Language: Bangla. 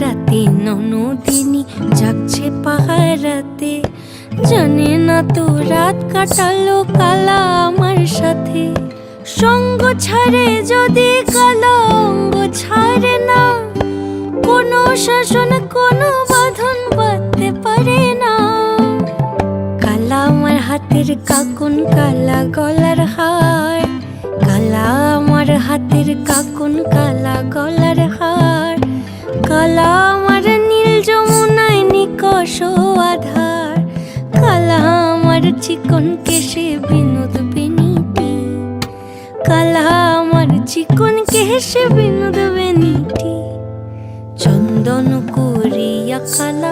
রাতে ননদিনী জাগছে পাহারাতে, জানে না তো রাত কাটালো কালা আমার সাথে। সঙ্গ ছাড়ে যদি কালা অঙ্গ ছাড়ে না, কোনো শাসন কোনো বাঁধন বাঁধতে পারে না। কালা আমার হাতের কাকুন কালা গলার হার, কালা আমার হাতের কাকুন কালা গলার হার, কালা আমার নীল যমুনায় নিকষ আধার, কালা আমার চিকন কেশে বিনোদ বেনিটি, কালা আমার চিকন কেশে বিনোদ বেনিটি। চন্দন করিয়া কালা